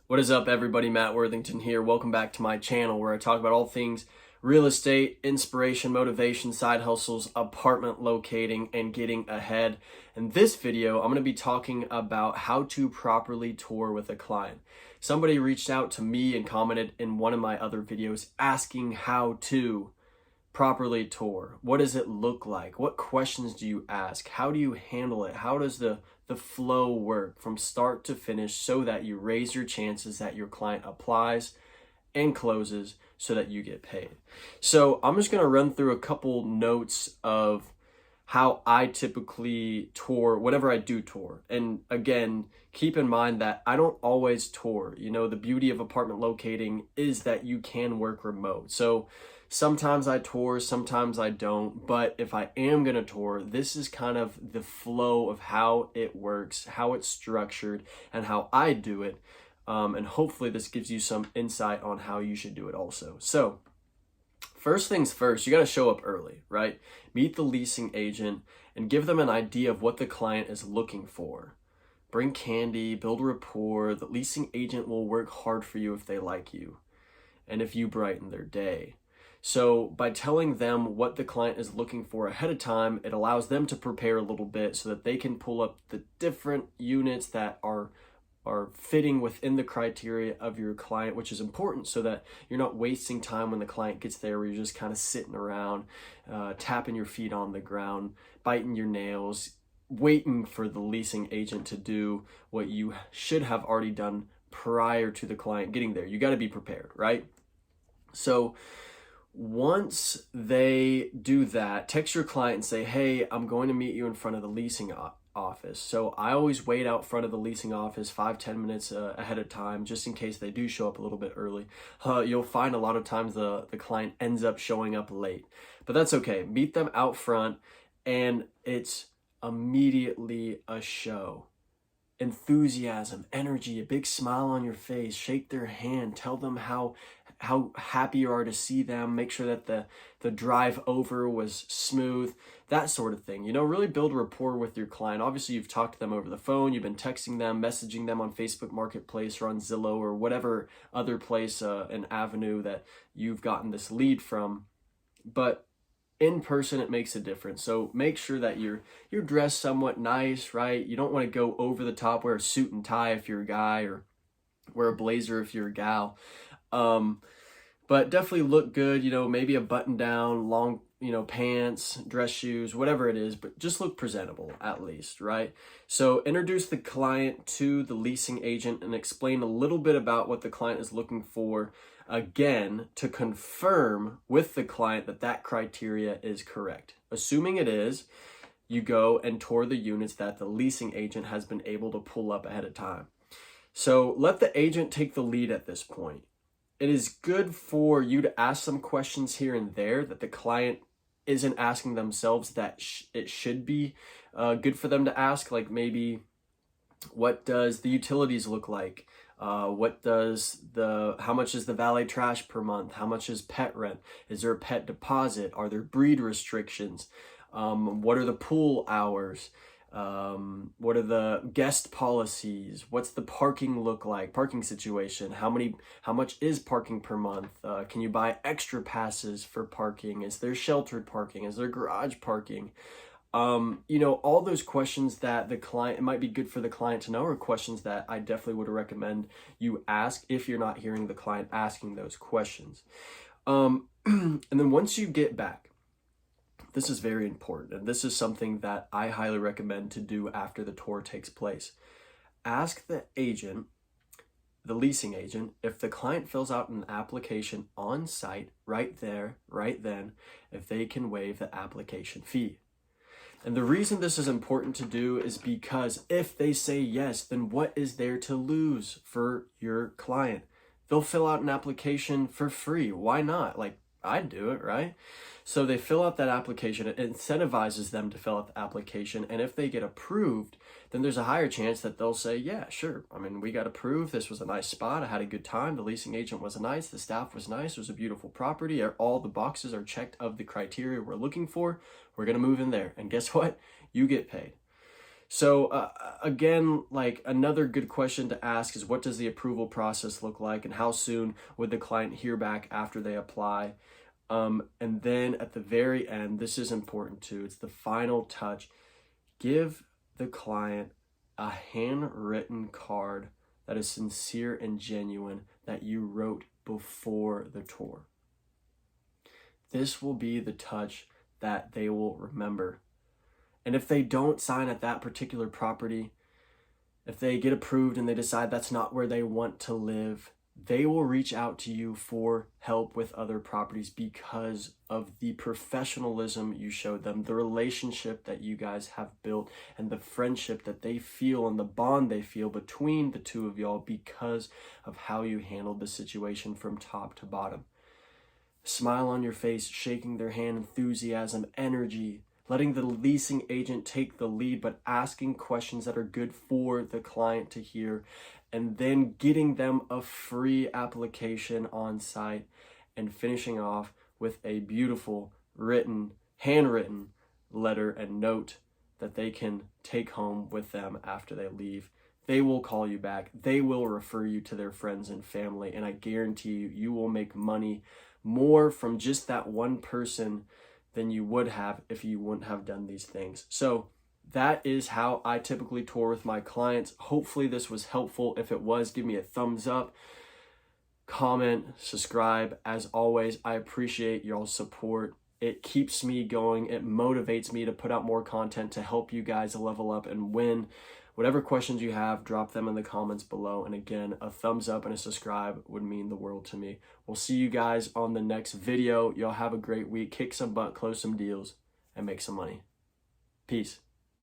What is up, everybody? Matt Worthington here. Welcome back to my channel where I talk about all things real estate, inspiration, motivation, side hustles, apartment locating, and getting ahead. In this video, I'm going to be talking about how to properly tour with a client. Somebody reached out to me and commented in one of my other videos asking how to properly tour. What does it look like? What questions do you ask? How do you handle it? How does the flow work from start to finish so that you raise your chances that your client applies and closes so that you get paid? So I'm just going to run through a couple notes of how I typically tour whenever I do tour. And again, keep in mind that I don't always tour. You know, the beauty of apartment locating is that you can work remote. So sometimes I tour, sometimes I don't, but if I am going to tour, this is kind of the flow of how it works, how it's structured, and how I do it. And hopefully this gives you some insight on how you should do it also. So first things first, you got to show up early, right? Meet the leasing agent and give them an idea of what the client is looking for. Bring candy, build rapport. The leasing agent will work hard for you if they like you and if you brighten their day. So by telling them what the client is looking for ahead of time, it allows them to prepare a little bit so that they can pull up the different units that are fitting within the criteria of your client, which is important so that you're not wasting time when the client gets there where you're just kind of sitting around, tapping your feet on the ground, biting your nails, waiting for the leasing agent to do what you should have already done prior to the client getting there. You got to be prepared, right? So once they do that, text your client and say, hey, I'm going to meet you in front of the leasing office. So I always wait out front of the leasing office 5-10 minutes ahead of time, just in case they do show up a little bit early. You'll find a lot of times the client ends up showing up late, but that's okay. Meet them out front and it's immediately a show. Enthusiasm, energy, a big smile on your face, shake their hand, tell them how happy you are to see them, make sure that the drive over was smooth, that sort of thing. You know, really build rapport with your client. Obviously, you've talked to them over the phone, you've been texting them, messaging them on Facebook Marketplace or on Zillow or whatever other place, an avenue that you've gotten this lead from. But in person, it makes a difference. So make sure that you're dressed somewhat nice, right? You don't want to go over the top, wear a suit and tie if you're a guy, or wear a blazer if you're a gal. But definitely look good, you know, maybe a button down, long, you know, pants, dress shoes, whatever it is, but just look presentable at least, right? So introduce the client to the leasing agent and explain a little bit about what the client is looking for, again, to confirm with the client that that criteria is correct. Assuming it is, you go and tour the units that the leasing agent has been able to pull up ahead of time. So let the agent take the lead at this point. It is good for you to ask some questions here and there that the client isn't asking themselves that it should be good for them to ask, like maybe what does the utilities look like? How much is the valet trash per month? How much is pet rent? Is there a pet deposit? Are there breed restrictions? What are the pool hours? What are the guest policies? What's the parking look like? Parking situation? How much is parking per month? Can you buy extra passes for parking? Is there sheltered parking? Is there garage parking? You know, all those questions that the client, it might be good for the client to know, are questions that I definitely would recommend you ask if you're not hearing the client asking those questions. And then once you get back, this is very important, and this is something that I highly recommend to do after the tour takes place. Ask the agent, the leasing agent, if the client fills out an application on site right there, right then, if they can waive the application fee. And the reason this is important to do is because if they say yes, then what is there to lose for your client? They'll fill out an application for free. Why not? Like, I'd do it, right? So they fill out that application. It incentivizes them to fill out the application. And if they get approved, then there's a higher chance that they'll say, yeah, sure. I mean, we got approved. This was a nice spot. I had a good time. The leasing agent was nice. The staff was nice. It was a beautiful property. All the boxes are checked of the criteria we're looking for. We're going to move in there. And guess what? You get paid. So again, like another good question to ask is, what does the approval process look like, and how soon would the client hear back after they apply? And then at the very end, this is important too. It's the final touch. Give the client a handwritten card that is sincere and genuine that you wrote before the tour. This will be the touch that they will remember. And if they don't sign at that particular property, if they get approved and they decide that's not where they want to live, they will reach out to you for help with other properties because of the professionalism you showed them, the relationship that you guys have built, and the friendship that they feel and the bond they feel between the two of y'all because of how you handled the situation from top to bottom. Smile on your face, shaking their hand, enthusiasm, energy, letting the leasing agent take the lead, but asking questions that are good for the client to hear, and then getting them a free application on site, and finishing off with a beautiful handwritten letter and note that they can take home with them after they leave. They will call you back. They will refer you to their friends and family, and I guarantee you, you will make money more from just that one person than you would have if you wouldn't have done these things. So that is how I typically tour with my clients. Hopefully this was helpful. If it was, give me a thumbs up, comment, subscribe. As always, I appreciate y'all's support. It keeps me going. It motivates me to put out more content to help you guys level up and win. Whatever questions you have, drop them in the comments below. And again, a thumbs up and a subscribe would mean the world to me. We'll see you guys on the next video. Y'all have a great week. Kick some butt, close some deals, and make some money. Peace.